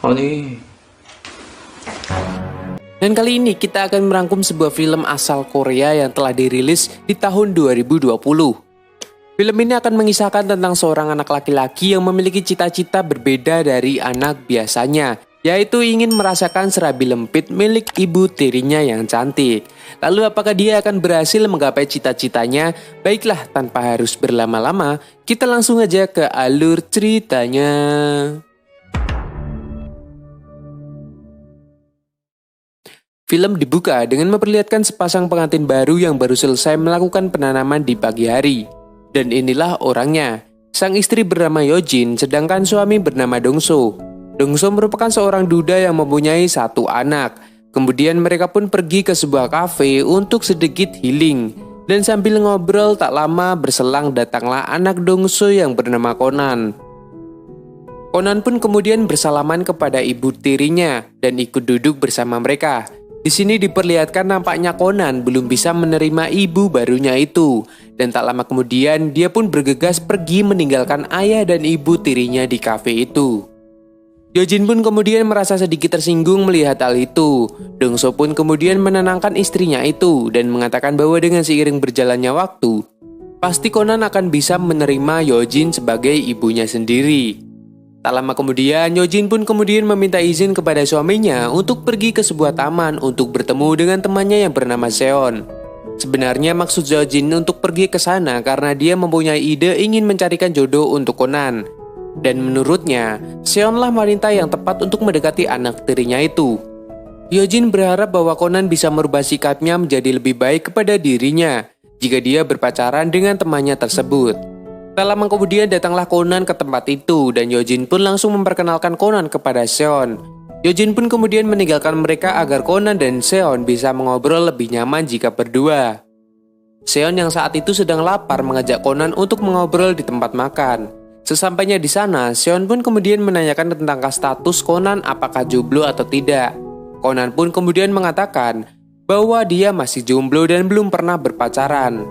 아니, Dan kali ini kita akan merangkum sebuah film asal Korea yang telah dirilis di tahun 2020. Film ini akan mengisahkan tentang seorang anak laki-laki yang memiliki cita-cita berbeda dari anak biasanya, yaitu ingin merasakan serabi lempit milik ibu tirinya yang cantik. Lalu apakah dia akan berhasil menggapai cita-citanya? Baiklah, tanpa harus berlama-lama, kita langsung aja ke alur ceritanya. Film dibuka dengan memperlihatkan sepasang pengantin baru yang baru selesai melakukan penanaman di pagi hari. Dan inilah orangnya. Sang istri bernama Yojin, sedangkan suami bernama Dongso. Dongso merupakan seorang duda yang mempunyai satu anak. Kemudian mereka pun pergi ke sebuah kafe untuk sedikit healing. Dan sambil ngobrol tak lama berselang datanglah anak Dongso yang bernama Conan. Conan pun kemudian bersalaman kepada ibu tirinya dan ikut duduk bersama mereka. Di sini diperlihatkan nampaknya Conan belum bisa menerima ibu barunya itu. Dan tak lama kemudian dia pun bergegas pergi meninggalkan ayah dan ibu tirinya di kafe itu. Yojin pun kemudian merasa sedikit tersinggung melihat hal itu. Dongso pun kemudian menenangkan istrinya itu dan mengatakan bahwa dengan seiring berjalannya waktu, pasti Conan akan bisa menerima Yojin sebagai ibunya sendiri. Tak lama kemudian, Yojin pun kemudian meminta izin kepada suaminya untuk pergi ke sebuah taman untuk bertemu dengan temannya yang bernama Seon. Sebenarnya maksud Yojin untuk pergi ke sana karena dia mempunyai ide ingin mencarikan jodoh untuk Conan. Dan menurutnya, Seonlah wanita yang tepat untuk mendekati anak tirinya itu. Yojin berharap bahwa Conan bisa merubah sikapnya menjadi lebih baik kepada dirinya jika dia berpacaran dengan temannya tersebut. Tak lama kemudian datanglah Conan ke tempat itu dan Yojin pun langsung memperkenalkan Conan kepada Seon. Yojin pun kemudian meninggalkan mereka agar Conan dan Seon bisa mengobrol lebih nyaman jika berdua. Seon yang saat itu sedang lapar mengajak Conan untuk mengobrol di tempat makan. Sesampainya di sana, Seon pun kemudian menanyakan tentang status Conan apakah jomblo atau tidak. Conan pun kemudian mengatakan bahwa dia masih jomblo dan belum pernah berpacaran.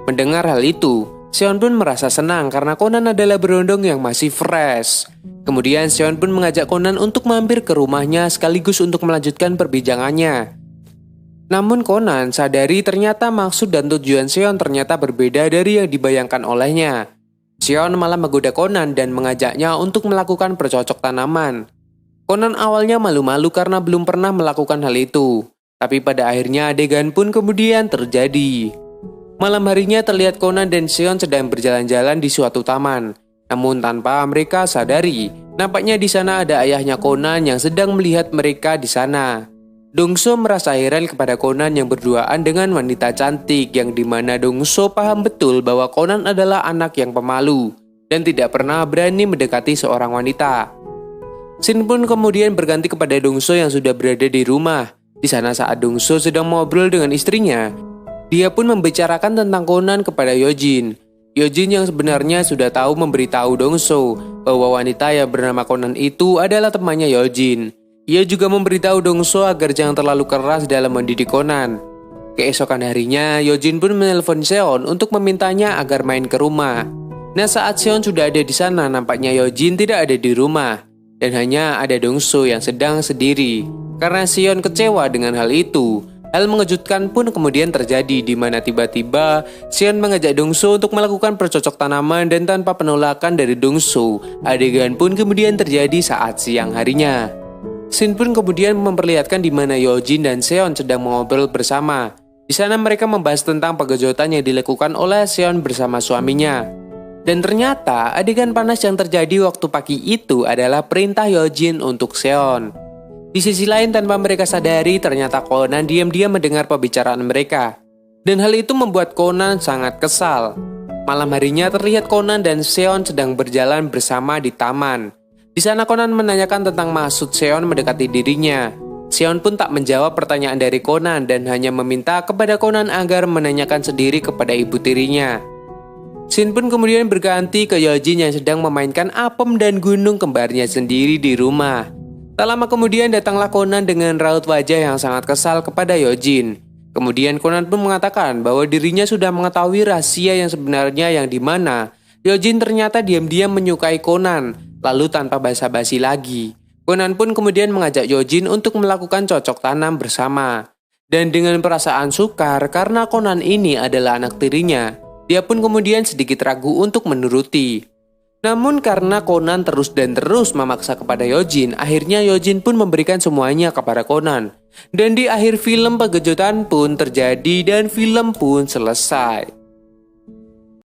Mendengar hal itu, Seon pun merasa senang karena Conan adalah berondong yang masih fresh. Kemudian Seon pun mengajak Conan untuk mampir ke rumahnya sekaligus untuk melanjutkan perbincangannya. Namun Conan sadari ternyata maksud dan tujuan Seon ternyata berbeda dari yang dibayangkan olehnya. Seon malah menggoda Conan dan mengajaknya untuk melakukan bercocok tanaman. Conan awalnya malu-malu karena belum pernah melakukan hal itu. Tapi pada akhirnya adegan pun kemudian terjadi. Malam harinya terlihat Conan dan Seon sedang berjalan-jalan di suatu taman. Namun tanpa mereka sadari, nampaknya di sana ada ayahnya Conan yang sedang melihat mereka di sana. Dongso merasa heran kepada Conan yang berduaan dengan wanita cantik yang dimana Dongso paham betul bahwa Conan adalah anak yang pemalu dan tidak pernah berani mendekati seorang wanita. Scene pun kemudian berganti kepada Dongso yang sudah berada di rumah. Di sana saat Dongso sedang ngobrol dengan istrinya, dia pun membicarakan tentang Conan kepada Yojin. Yojin yang sebenarnya sudah tahu memberitahu Dongso bahwa wanita yang bernama Conan itu adalah temannya Yojin. Ia juga memberitahu Dongso agar jangan terlalu keras dalam mendidik Conan. Keesokan harinya, Yojin pun menelpon Seon untuk memintanya agar main ke rumah. Nah, saat Seon sudah ada di sana, nampaknya Yojin tidak ada di rumah dan hanya ada Dongso yang sedang sendiri. Karena Seon kecewa dengan hal itu, hal mengejutkan pun kemudian terjadi di mana tiba-tiba Seon mengajak Dongso untuk melakukan bercocok tanaman dan tanpa penolakan dari Dongso, adegan pun kemudian terjadi saat siang harinya. Scene pun kemudian memperlihatkan di mana Yojin dan Seon sedang mengobrol bersama. Di sana mereka membahas tentang pegejotan yang dilakukan oleh Seon bersama suaminya. Dan ternyata adegan panas yang terjadi waktu pagi itu adalah perintah Yojin untuk Seon. Di sisi lain tanpa mereka sadari ternyata Conan diam-diam mendengar pembicaraan mereka. Dan hal itu membuat Conan sangat kesal. Malam harinya terlihat Conan dan Seon sedang berjalan bersama di taman. Di sana Conan menanyakan tentang maksud Seon mendekati dirinya. Seon pun tak menjawab pertanyaan dari Conan dan hanya meminta kepada Conan agar menanyakan sendiri kepada ibu tirinya. Scene pun kemudian berganti ke Yojin yang sedang memainkan apem dan gunung kembarnya sendiri di rumah. Tak lama kemudian datanglah Conan dengan raut wajah yang sangat kesal kepada Yojin. Kemudian Conan pun mengatakan bahwa dirinya sudah mengetahui rahasia yang sebenarnya yang dimana Hyojin ternyata diam-diam menyukai Conan, lalu tanpa basa-basi lagi, Conan pun kemudian mengajak Hyojin untuk melakukan cocok tanam bersama. Dan dengan perasaan sukar karena Conan ini adalah anak tirinya, dia pun kemudian sedikit ragu untuk menuruti. Namun karena Conan terus dan terus memaksa kepada Hyojin, akhirnya Hyojin pun memberikan semuanya kepada Conan. Dan di akhir film, pengejutan pun terjadi dan film pun selesai.